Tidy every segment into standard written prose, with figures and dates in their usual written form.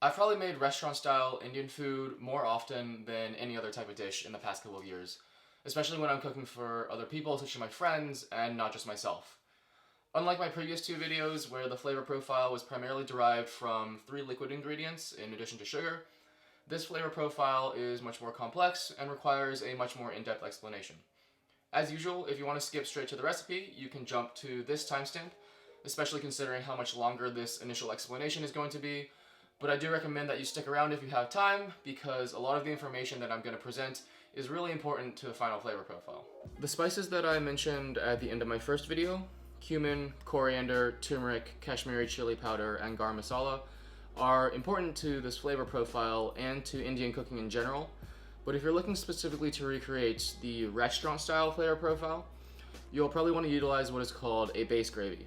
I've probably made restaurant-style Indian food more often than any other type of dish in the past couple of years, especially when I'm cooking for other people, such as my friends, and not just myself. Unlike my previous two videos, where the flavor profile was primarily derived from three liquid ingredients in addition to sugar, this flavor profile is much more complex and requires a much more in-depth explanation. As usual, if you want to skip straight to the recipe, you can jump to this timestamp, especially considering how much longer this initial explanation is going to be, but I do recommend that you stick around if you have time, because a lot of the information that I'm going to present is really important to the final flavor profile. The spices that I mentioned at the end of my first video, cumin, coriander, turmeric, Kashmiri chili powder, and Garam Masala, are important to this flavor profile and to Indian cooking in general. But if you're looking specifically to recreate the restaurant style flavor profile, you'll probably want to utilize what is called a base gravy.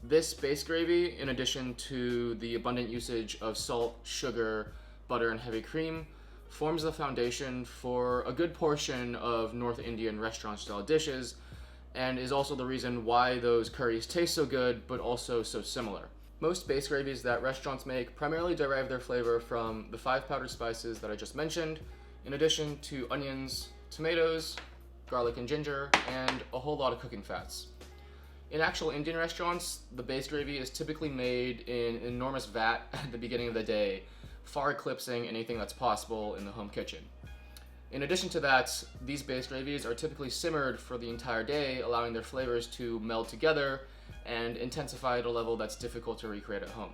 This base gravy, in addition to the abundant usage of salt, sugar, butter, and heavy cream, forms the foundation for a good portion of North Indian restaurant style dishes, and is also the reason why those curries taste so good but also so similar. Most base gravies that restaurants make primarily derive their flavor from the 5 powdered spices that I just mentioned, in addition to onions, tomatoes, garlic and ginger, and a whole lot of cooking fats. In actual Indian restaurants, the base gravy is typically made in an enormous vat at the beginning of the day, far eclipsing anything that's possible in the home kitchen. In addition to that, these base gravies are typically simmered for the entire day, allowing their flavors to meld together and intensify at a level that's difficult to recreate at home.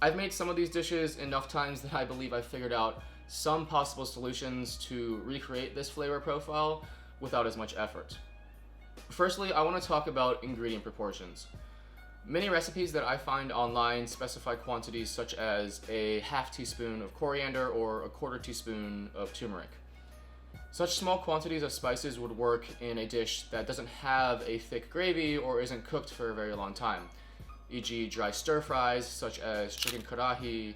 I've made some of these dishes enough times that I believe I've figured out some possible solutions to recreate this flavor profile without as much effort. Firstly, I want to talk about ingredient proportions. Many recipes that I find online specify quantities such as a half teaspoon of coriander or a quarter teaspoon of turmeric. Such small quantities of spices would work in a dish that doesn't have a thick gravy or isn't cooked for a very long time, e.g. dry stir fries such as chicken karahi,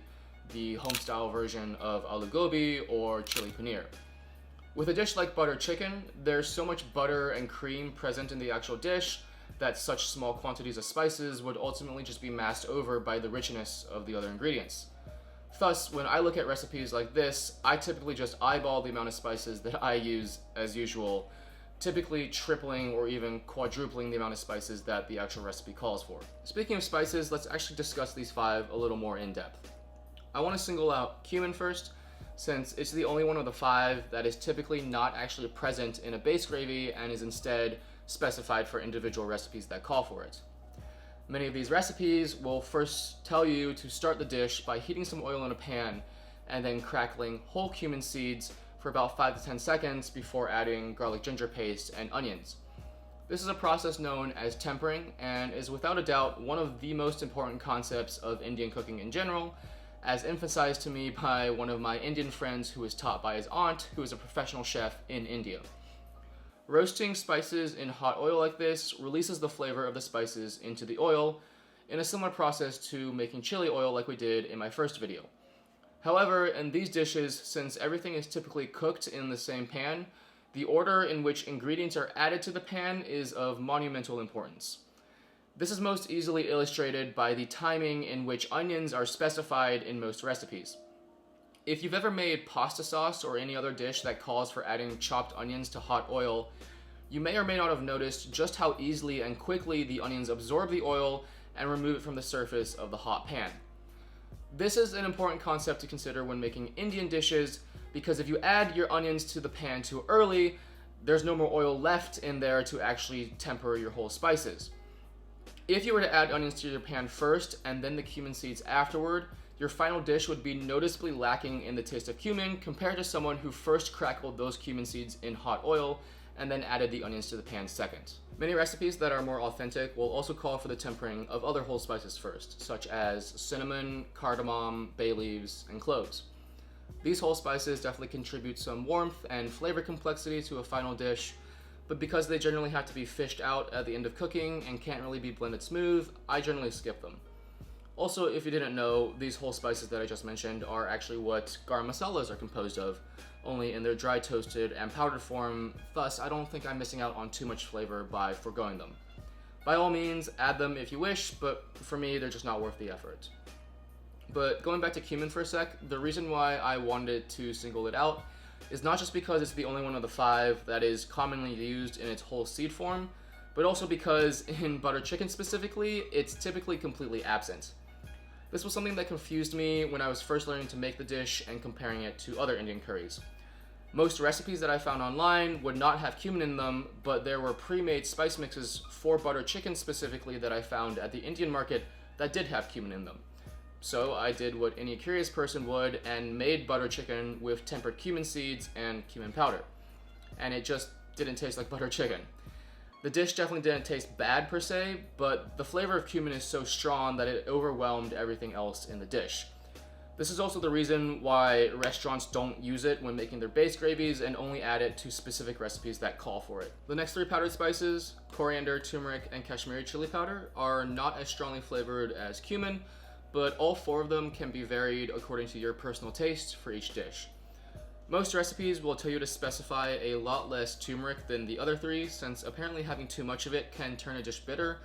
the home-style version of aloo gobi, or chili paneer. With a dish like butter chicken, there's so much butter and cream present in the actual dish that such small quantities of spices would ultimately just be masked over by the richness of the other ingredients. Thus, when I look at recipes like this, I typically just eyeball the amount of spices that I use as usual, typically tripling or even quadrupling the amount of spices that the actual recipe calls for. Speaking of spices, let's actually discuss these 5 a little more in depth. I want to single out cumin first, since it's the only one of the 5 that is typically not actually present in a base gravy and is instead specified for individual recipes that call for it. Many of these recipes will first tell you to start the dish by heating some oil in a pan and then crackling whole cumin seeds for about 5 to 10 seconds before adding garlic ginger paste and onions. This is a process known as tempering and is without a doubt one of the most important concepts of Indian cooking in general, as emphasized to me by one of my Indian friends who was taught by his aunt, who is a professional chef in India. Roasting spices in hot oil like this releases the flavor of the spices into the oil in a similar process to making chili oil like we did in my first video. However, in these dishes, since everything is typically cooked in the same pan, the order in which ingredients are added to the pan is of monumental importance. This is most easily illustrated by the timing in which onions are specified in most recipes. If you've ever made pasta sauce or any other dish that calls for adding chopped onions to hot oil, you may or may not have noticed just how easily and quickly the onions absorb the oil and remove it from the surface of the hot pan. This is an important concept to consider when making Indian dishes, because if you add your onions to the pan too early, there's no more oil left in there to actually temper your whole spices. If you were to add onions to your pan first and then the cumin seeds afterward, your final dish would be noticeably lacking in the taste of cumin compared to someone who first crackled those cumin seeds in hot oil and then added the onions to the pan second. Many recipes that are more authentic will also call for the tempering of other whole spices first, such as cinnamon, cardamom, bay leaves, and cloves. These whole spices definitely contribute some warmth and flavor complexity to a final dish, but because they generally have to be fished out at the end of cooking and can't really be blended smooth, I generally skip them. Also, if you didn't know, these whole spices that I just mentioned are actually what garam masalas are composed of, only in their dry toasted and powdered form, thus I don't think I'm missing out on too much flavor by foregoing them. By all means, add them if you wish, but for me, they're just not worth the effort. but going back to cumin for a sec, the reason why I wanted to single it out is not just because it's the only one of the 5 that is commonly used in its whole seed form, but also because in butter chicken specifically, it's typically completely absent. This was something that confused me when I was first learning to make the dish and comparing it to other Indian curries. Most recipes that I found online would not have cumin in them, but there were pre-made spice mixes for butter chicken specifically that I found at the Indian market that did have cumin in them. So I did what any curious person would and made butter chicken with tempered cumin seeds and cumin powder. And it just didn't taste like butter chicken. The dish definitely didn't taste bad per se, but the flavor of cumin is so strong that it overwhelmed everything else in the dish. This is also the reason why restaurants don't use it when making their base gravies and only add it to specific recipes that call for it. The next 3 powdered spices, coriander, turmeric, and Kashmiri chili powder, are not as strongly flavored as cumin, but all 4 of them can be varied according to your personal taste for each dish. Most recipes will tell you to specify a lot less turmeric than the other 3, since apparently having too much of it can turn a dish bitter,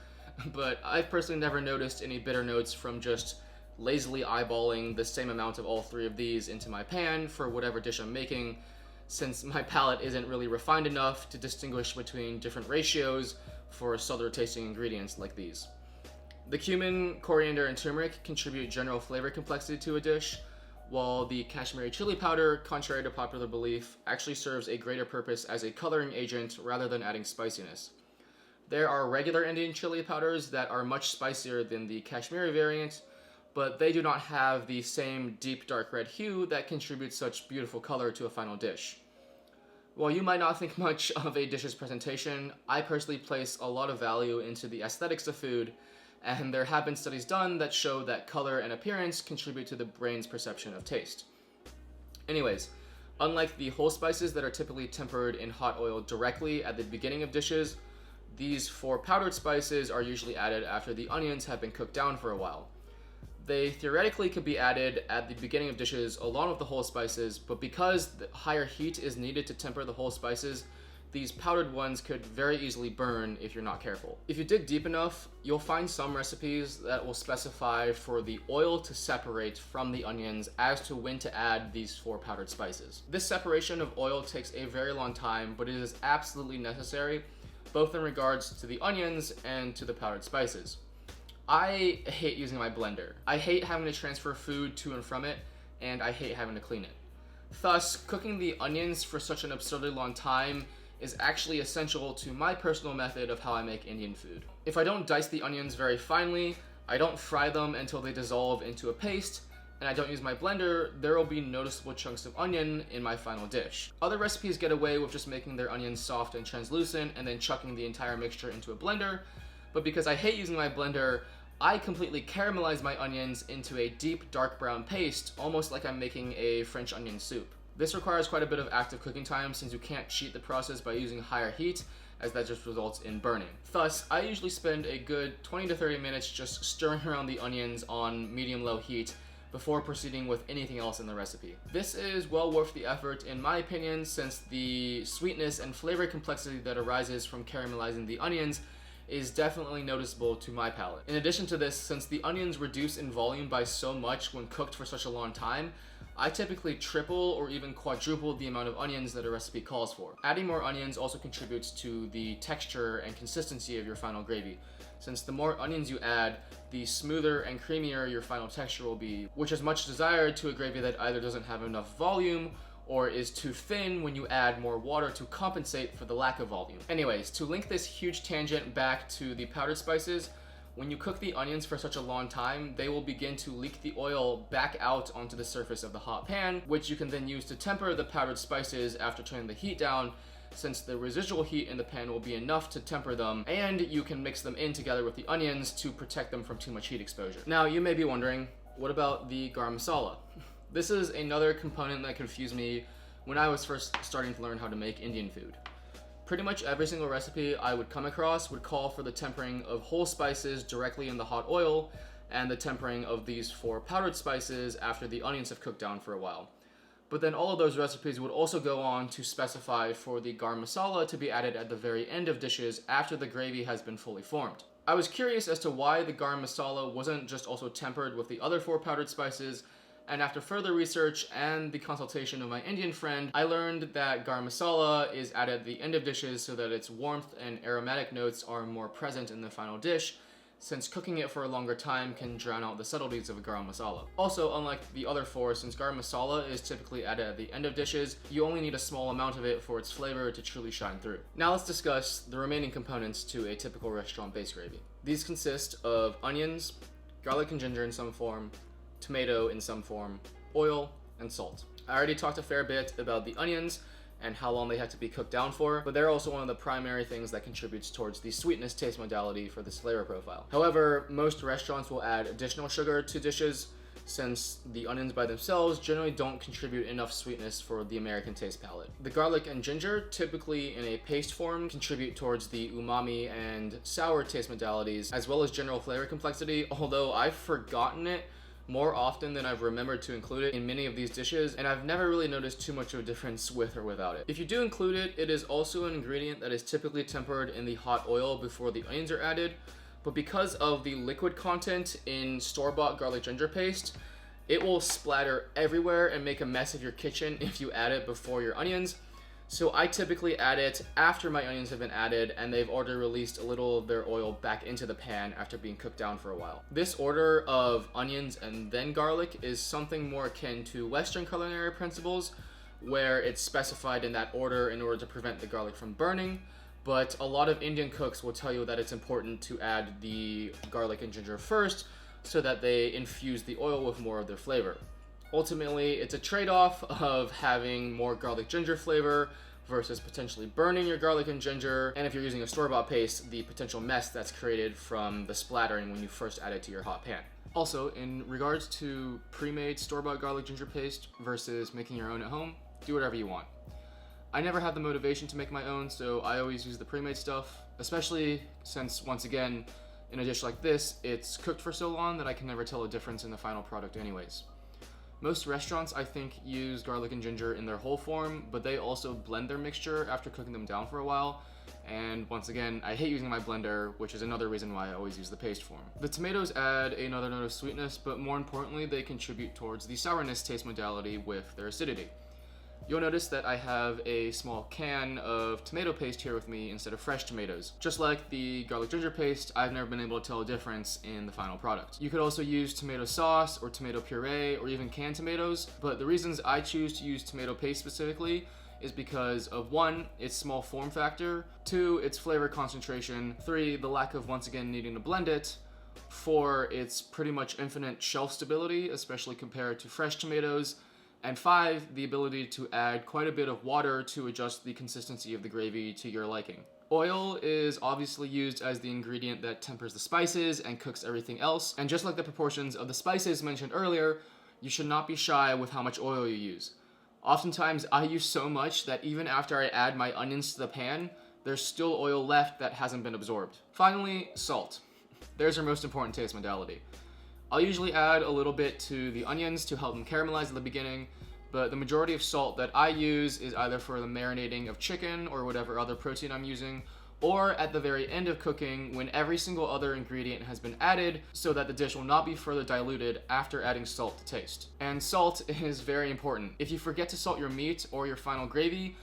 but I've personally never noticed any bitter notes from just lazily eyeballing the same amount of all 3 of these into my pan for whatever dish I'm making, since my palate isn't really refined enough to distinguish between different ratios for subtler tasting ingredients like these. The cumin, coriander, and turmeric contribute general flavor complexity to a dish, while the Kashmiri chili powder, contrary to popular belief, actually serves a greater purpose as a coloring agent rather than adding spiciness. There are regular Indian chili powders that are much spicier than the Kashmiri variant, but they do not have the same deep dark red hue that contributes such beautiful color to a final dish. While you might not think much of a dish's presentation, I personally place a lot of value into the aesthetics of food, and there have been studies done that show that color and appearance contribute to the brain's perception of taste. Anyways, unlike the whole spices that are typically tempered in hot oil directly at the beginning of dishes, these 4 powdered spices are usually added after the onions have been cooked down for a while. They theoretically could be added at the beginning of dishes along with the whole spices, but because the higher heat is needed to temper the whole spices, these powdered ones could very easily burn if you're not careful. If you dig deep enough, you'll find some recipes that will specify for the oil to separate from the onions as to when to add these 4 powdered spices. This separation of oil takes a very long time, but it is absolutely necessary, both in regards to the onions and to the powdered spices. I hate using my blender. I hate having to transfer food to and from it, and I hate having to clean it. Thus, cooking the onions for such an absurdly long time is actually essential to my personal method of how I make Indian food. If I don't dice the onions very finely, I don't fry them until they dissolve into a paste, and I don't use my blender, there will be noticeable chunks of onion in my final dish. Other recipes get away with just making their onions soft and translucent and then chucking the entire mixture into a blender, but because I hate using my blender, I completely caramelize my onions into a deep dark brown paste, almost like I'm making a French onion soup. This requires quite a bit of active cooking time since you can't cheat the process by using higher heat, as that just results in burning. Thus, I usually spend a good 20 to 30 minutes just stirring around the onions on medium-low heat before proceeding with anything else in the recipe. This is well worth the effort in my opinion, since the sweetness and flavor complexity that arises from caramelizing the onions is definitely noticeable to my palate. In addition to this, since the onions reduce in volume by so much when cooked for such a long time, I typically triple or even quadruple the amount of onions that a recipe calls for. Adding more onions also contributes to the texture and consistency of your final gravy, since the more onions you add, the smoother and creamier your final texture will be, which is much desired to a gravy that either doesn't have enough volume or is too thin when you add more water to compensate for the lack of volume. Anyways, to link this huge tangent back to the powdered spices, when you cook the onions for such a long time, they will begin to leak the oil back out onto the surface of the hot pan, which you can then use to temper the powdered spices after turning the heat down, since the residual heat in the pan will be enough to temper them, and you can mix them in together with the onions to protect them from too much heat exposure. Now, you may be wondering, what about the garam masala? This is another component that confused me when I was first starting to learn how to make Indian food. Pretty much every single recipe I would come across would call for the tempering of whole spices directly in the hot oil and the tempering of these 4 powdered spices after the onions have cooked down for a while. But then all of those recipes would also go on to specify for the garam masala to be added at the very end of dishes after the gravy has been fully formed. I was curious as to why the garam masala wasn't just also tempered with the other 4 powdered spices, and after further research and the consultation of my Indian friend, I learned that garam masala is added at the end of dishes so that its warmth and aromatic notes are more present in the final dish, since cooking it for a longer time can drown out the subtleties of a garam masala. Also, unlike the other 4, since garam masala is typically added at the end of dishes, you only need a small amount of it for its flavor to truly shine through. Now let's discuss the remaining components to a typical restaurant-based gravy. These consist of onions, garlic and ginger in some form, tomato in some form, oil, and salt. I already talked a fair bit about the onions and how long they have to be cooked down for, but they're also one of the primary things that contributes towards the sweetness taste modality for this flavor profile. However, most restaurants will add additional sugar to dishes since the onions by themselves generally don't contribute enough sweetness for the American taste palate. The garlic and ginger, typically in a paste form, contribute towards the umami and sour taste modalities, as well as general flavor complexity, although I've forgotten it more often than I've remembered to include it in many of these dishes, and I've never really noticed too much of a difference with or without it. If you do include it, it is also an ingredient that is typically tempered in the hot oil before the onions are added, but because of the liquid content in store-bought garlic ginger paste, it will splatter everywhere and make a mess of your kitchen if you add it before your onions. So I typically add it after my onions have been added and they've already released a little of their oil back into the pan after being cooked down for a while. This order of onions and then garlic is something more akin to Western culinary principles, where it's specified in that order in order to prevent the garlic from burning, but a lot of Indian cooks will tell you that it's important to add the garlic and ginger first so that they infuse the oil with more of their flavor. Ultimately, it's a trade-off of having more garlic ginger flavor versus potentially burning your garlic and ginger, and if you're using a store-bought paste, the potential mess that's created from the splattering when you first add it to your hot pan. Also, in regards to pre-made store-bought garlic ginger paste versus making your own at home, do whatever you want. I never had the motivation to make my own, so I always use the pre-made stuff, especially since, once again, in a dish like this, it's cooked for so long that I can never tell a difference in the final product anyways. Most restaurants, I think, use garlic and ginger in their whole form, but they also blend their mixture after cooking them down for a while. And once again, I hate using my blender, which is another reason why I always use the paste form. The tomatoes add another note of sweetness, but more importantly, they contribute towards the sourness taste modality with their acidity. You'll notice that I have a small can of tomato paste here with me instead of fresh tomatoes. Just like the garlic ginger paste, I've never been able to tell a difference in the final product. You could also use tomato sauce or tomato puree or even canned tomatoes, but the reasons I choose to use tomato paste specifically is because of 1, its small form factor, 2, its flavor concentration, 3, the lack of once again needing to blend it, 4, its pretty much infinite shelf stability, especially compared to fresh tomatoes, and 5, the ability to add quite a bit of water to adjust the consistency of the gravy to your liking. Oil is obviously used as the ingredient that tempers the spices and cooks everything else, and just like the proportions of the spices mentioned earlier, you should not be shy with how much oil you use. Oftentimes, I use so much that even after I add my onions to the pan, there's still oil left that hasn't been absorbed. Finally, salt. There's our most important taste modality. I'll usually add a little bit to the onions to help them caramelize at the beginning, but the majority of salt that I use is either for the marinating of chicken or whatever other protein I'm using, or at the very end of cooking when every single other ingredient has been added so that the dish will not be further diluted after adding salt to taste. And salt is very important. If you forget to salt your meat or your final gravy,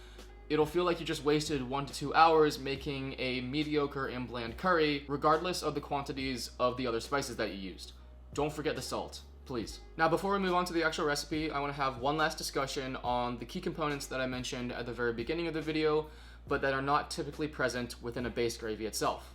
it'll feel like you just wasted 1 to 2 hours making a mediocre and bland curry, regardless of the quantities of the other spices that you used. Don't forget the salt, please. Now, before we move on to the actual recipe, I want to have one last discussion on the key components that I mentioned at the very beginning of the video, but that are not typically present within a base gravy itself.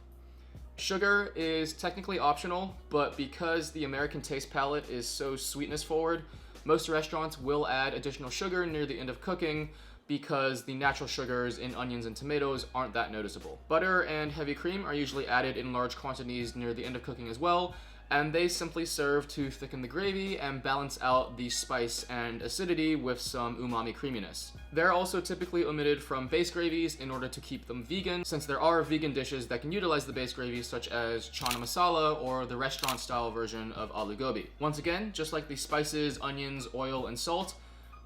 Sugar is technically optional, but because the American taste palette is so sweetness forward, most restaurants will add additional sugar near the end of cooking because the natural sugars in onions and tomatoes aren't that noticeable. Butter and heavy cream are usually added in large quantities near the end of cooking as well, and they simply serve to thicken the gravy and balance out the spice and acidity with some umami creaminess. They're also typically omitted from base gravies in order to keep them vegan, since there are vegan dishes that can utilize the base gravies such as chana masala or the restaurant style version of aloo gobi. Once again, just like the spices, onions, oil, and salt,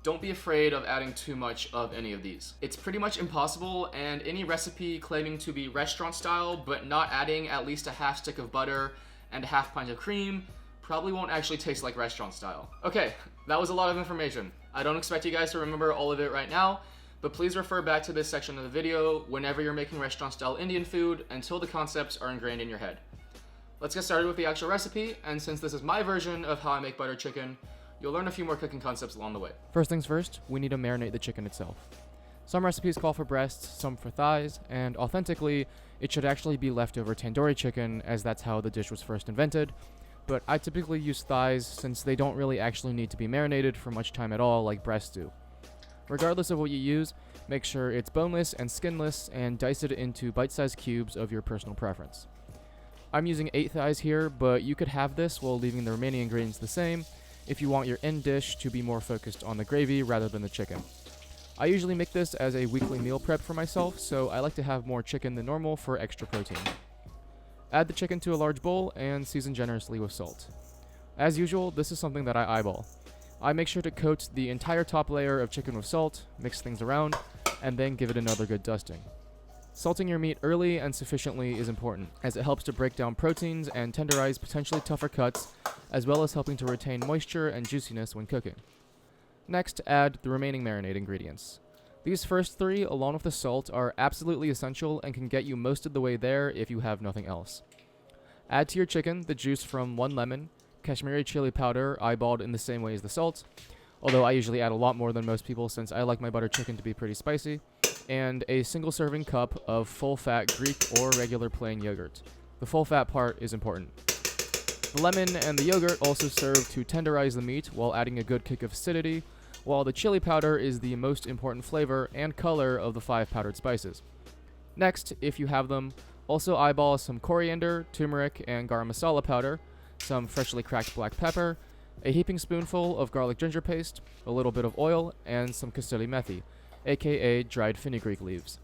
don't be afraid of adding too much of any of these. It's pretty much impossible, and any recipe claiming to be restaurant style but not adding at least a half stick of butter and a half pint of cream probably won't actually taste like restaurant style. Okay, that was a lot of information. I don't expect you guys to remember all of it right now, but please refer back to this section of the video whenever you're making restaurant style Indian food until the concepts are ingrained in your head. Let's get started with the actual recipe, and since this is my version of how I make butter chicken, you'll learn a few more cooking concepts along the way. First things first, we need to marinate the chicken itself. Some recipes call for breasts, some for thighs, and authentically, it should actually be leftover tandoori chicken, as that's how the dish was first invented, but I typically use thighs since they don't really actually need to be marinated for much time at all like breasts do. Regardless of what you use, make sure it's boneless and skinless and dice it into bite-sized cubes of your personal preference. I'm using 8 thighs here, but you could have this while leaving the remaining ingredients the same if you want your end dish to be more focused on the gravy rather than the chicken. I usually make this as a weekly meal prep for myself, so I like to have more chicken than normal for extra protein. Add the chicken to a large bowl and season generously with salt. As usual, this is something that I eyeball. I make sure to coat the entire top layer of chicken with salt, mix things around, and then give it another good dusting. Salting your meat early and sufficiently is important, as it helps to break down proteins and tenderize potentially tougher cuts, as well as helping to retain moisture and juiciness when cooking. Next, add the remaining marinade ingredients. These first 3, along with the salt, are absolutely essential and can get you most of the way there if you have nothing else. Add to your chicken the juice from 1 lemon, Kashmiri chili powder eyeballed in the same way as the salt, although I usually add a lot more than most people since I like my butter chicken to be pretty spicy, and a single serving cup of full-fat Greek or regular plain yogurt. The full-fat part is important. The lemon and the yogurt also serve to tenderize the meat while adding a good kick of acidity, while the chili powder is the most important flavor and color of the 5 powdered spices. Next, if you have them, also eyeball some coriander, turmeric, and garam masala powder, some freshly cracked black pepper, a heaping spoonful of garlic ginger paste, a little bit of oil, and some kasuri methi, aka dried fenugreek leaves.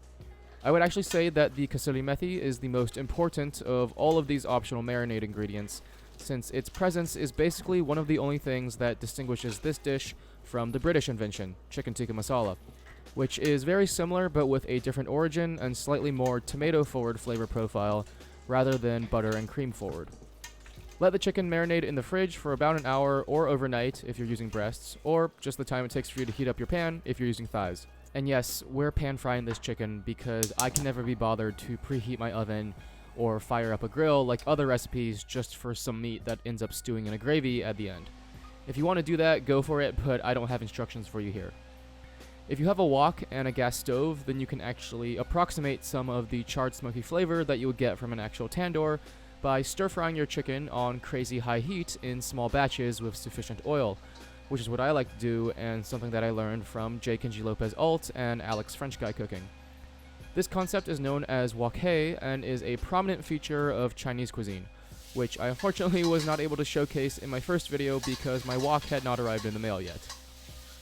I would actually say that the kasuri methi is the most important of all of these optional marinade ingredients, since its presence is basically one of the only things that distinguishes this dish from the British invention, chicken tikka masala, which is very similar but with a different origin and slightly more tomato-forward flavor profile rather than butter and cream forward. Let the chicken marinate in the fridge for about an hour or overnight if you're using breasts, or just the time it takes for you to heat up your pan if you're using thighs. And yes, we're pan frying this chicken because I can never be bothered to preheat my oven or fire up a grill like other recipes just for some meat that ends up stewing in a gravy at the end. If you want to do that, go for it, but I don't have instructions for you here. If you have a wok and a gas stove, then you can actually approximate some of the charred smoky flavor that you would get from an actual tandoor by stir-frying your chicken on crazy high heat in small batches with sufficient oil, which is what I like to do and something that I learned from J. Kenji Lopez Alt and Alex French Guy Cooking. This concept is known as wok hei and is a prominent feature of Chinese cuisine, which I unfortunately was not able to showcase in my first video because my wok had not arrived in the mail yet.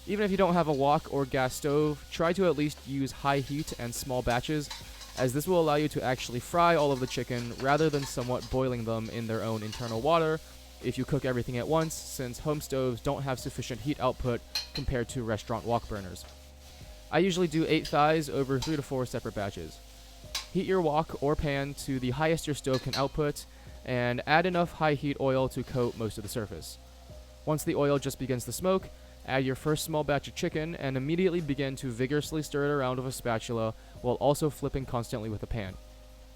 Even if you don't have a wok or gas stove, try to at least use high heat and small batches, as this will allow you to actually fry all of the chicken rather than somewhat boiling them in their own internal water if you cook everything at once, since home stoves don't have sufficient heat output compared to restaurant wok burners. I usually do 8 thighs over 3 to 4 separate batches. Heat your wok or pan to the highest your stove can output, and add enough high heat oil to coat most of the surface. Once the oil just begins to smoke, add your first small batch of chicken and immediately begin to vigorously stir it around with a spatula while also flipping constantly with a pan.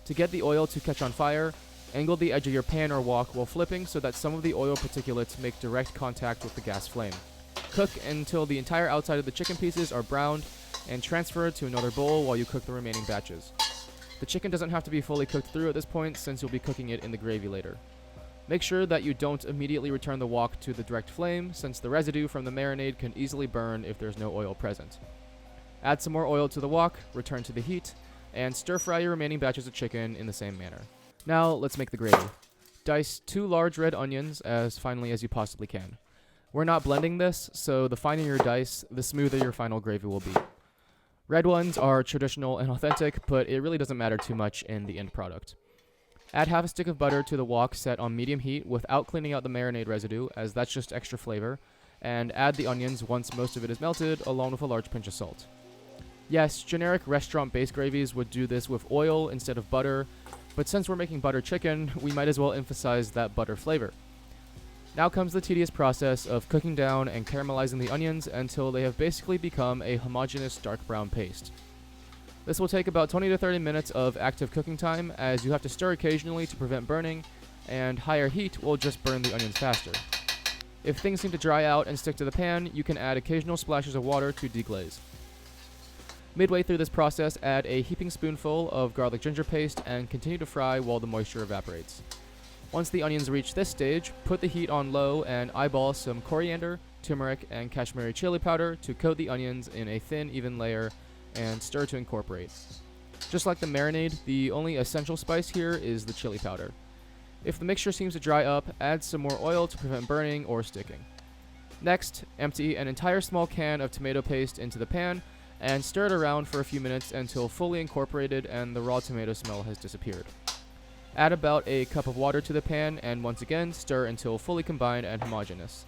To get the oil to catch on fire, angle the edge of your pan or wok while flipping so that some of the oil particulates make direct contact with the gas flame. Cook until the entire outside of the chicken pieces are browned and transfer it to another bowl while you cook the remaining batches. The chicken doesn't have to be fully cooked through at this point since you'll be cooking it in the gravy later. Make sure that you don't immediately return the wok to the direct flame since the residue from the marinade can easily burn if there's no oil present. Add some more oil to the wok, return to the heat, and stir fry your remaining batches of chicken in the same manner. Now let's make the gravy. Dice 2 large red onions as finely as you possibly can. We're not blending this, so the finer your dice, the smoother your final gravy will be. Red ones are traditional and authentic, but it really doesn't matter too much in the end product. Add half a stick of butter to the wok set on medium heat without cleaning out the marinade residue, as that's just extra flavor, and add the onions once most of it is melted, along with a large pinch of salt. Yes, generic restaurant-based gravies would do this with oil instead of butter, but since we're making butter chicken, we might as well emphasize that butter flavor. Now comes the tedious process of cooking down and caramelizing the onions until they have basically become a homogeneous dark brown paste. This will take about 20 to 30 minutes of active cooking time, as you have to stir occasionally to prevent burning, and higher heat will just burn the onions faster. If things seem to dry out and stick to the pan, you can add occasional splashes of water to deglaze. Midway through this process, add a heaping spoonful of garlic ginger paste and continue to fry while the moisture evaporates. Once the onions reach this stage, put the heat on low and eyeball some coriander, turmeric, and Kashmiri chili powder to coat the onions in a thin, even layer and stir to incorporate. Just like the marinade, the only essential spice here is the chili powder. If the mixture seems to dry up, add some more oil to prevent burning or sticking. Next, empty an entire small can of tomato paste into the pan and stir it around for a few minutes until fully incorporated and the raw tomato smell has disappeared. Add about a cup of water to the pan and once again stir until fully combined and homogeneous.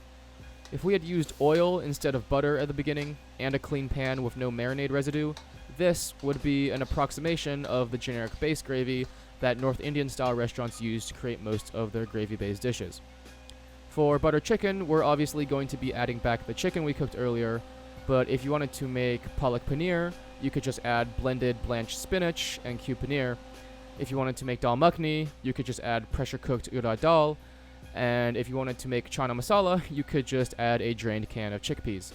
If we had used oil instead of butter at the beginning and a clean pan with no marinade residue, this would be an approximation of the generic base gravy that North Indian style restaurants use to create most of their gravy-based dishes. For butter chicken, we're obviously going to be adding back the chicken we cooked earlier, but if you wanted to make palak paneer, you could just add blended blanched spinach and cube paneer. If you wanted to make dal makhani, you could just add pressure-cooked urad dal, and if you wanted to make chana masala, you could just add a drained can of chickpeas.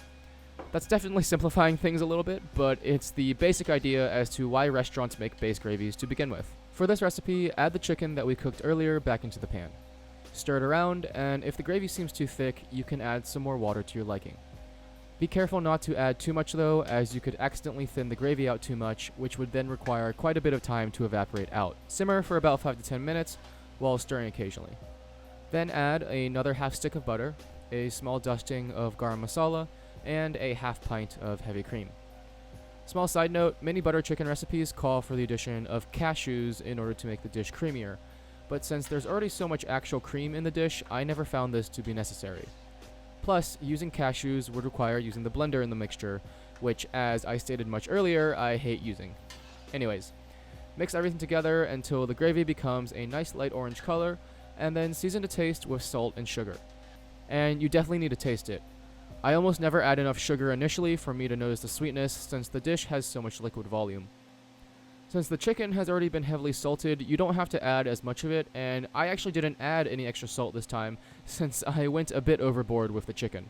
That's definitely simplifying things a little bit, but it's the basic idea as to why restaurants make base gravies to begin with. For this recipe, add the chicken that we cooked earlier back into the pan. Stir it around, and if the gravy seems too thick, you can add some more water to your liking. Be careful not to add too much though, as you could accidentally thin the gravy out too much, which would then require quite a bit of time to evaporate out. Simmer for about 5 to 10 minutes while stirring occasionally. Then add another half stick of butter, a small dusting of garam masala, and a half pint of heavy cream. Small side note, many butter chicken recipes call for the addition of cashews in order to make the dish creamier, but since there's already so much actual cream in the dish, I never found this to be necessary. Plus, using cashews would require using the blender in the mixture, which, as I stated much earlier, I hate using. Anyways, mix everything together until the gravy becomes a nice light orange color, and then season to taste with salt and sugar. And you definitely need to taste it. I almost never add enough sugar initially for me to notice the sweetness, since the dish has so much liquid volume. Since the chicken has already been heavily salted, you don't have to add as much of it, and I actually didn't add any extra salt this time, since I went a bit overboard with the chicken.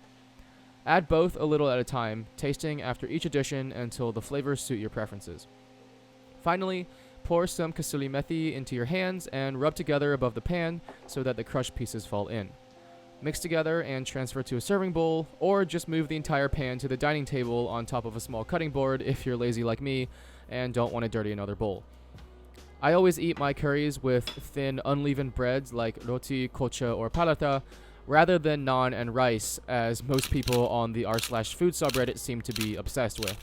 Add both a little at a time, tasting after each addition until the flavors suit your preferences. Finally, pour some kasuri methi into your hands and rub together above the pan so that the crushed pieces fall in. Mix together and transfer to a serving bowl, or just move the entire pan to the dining table on top of a small cutting board if you're lazy like me and don't want to dirty another bowl. I always eat my curries with thin, unleavened breads like roti, kocha, or paratha, rather than naan and rice, as most people on the r/food subreddit seem to be obsessed with.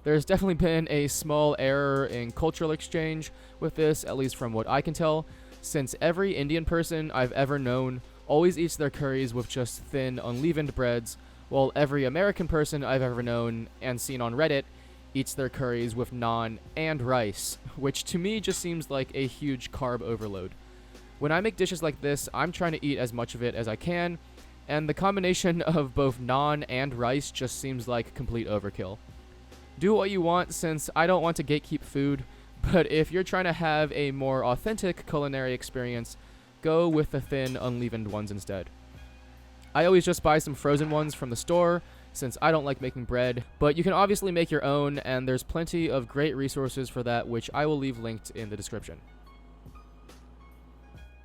There's definitely been a small error in cultural exchange with this, at least from what I can tell, since every Indian person I've ever known always eats their curries with just thin, unleavened breads, while every American person I've ever known and seen on Reddit eats their curries with naan and rice, which to me just seems like a huge carb overload. When I make dishes like this, I'm trying to eat as much of it as I can, and the combination of both naan and rice just seems like complete overkill. Do what you want, since I don't want to gatekeep food, but if you're trying to have a more authentic culinary experience, go with the thin, unleavened ones instead. I always just buy some frozen ones from the store, since I don't like making bread, but you can obviously make your own, and there's plenty of great resources for that, which I will leave linked in the description.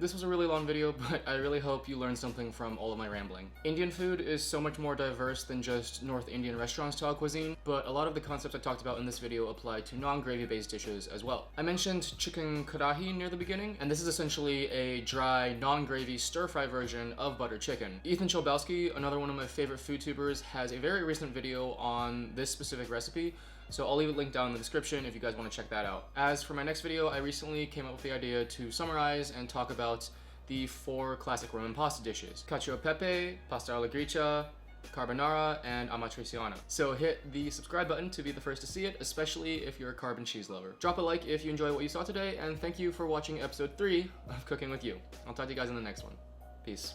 This was a really long video, but I really hope you learned something from all of my rambling. Indian food is so much more diverse than just North Indian restaurant style cuisine, but a lot of the concepts I talked about in this video apply to non-gravy based dishes as well. I mentioned chicken karahi near the beginning, and this is essentially a dry, non-gravy stir-fry version of butter chicken. Ethan Cholbowski, another one of my favorite food tubers, has a very recent video on this specific recipe, so I'll leave a link down in the description if you guys want to check that out. As for my next video, I recently came up with the idea to summarize and talk about the 4 classic Roman pasta dishes: cacio e pepe, pasta alla gricia, carbonara, and amatriciana. So hit the subscribe button to be the first to see it, especially if you're a carb and cheese lover. Drop a like if you enjoy what you saw today, and thank you for watching episode 3 of Cooking With You. I'll talk to you guys in the next one. Peace.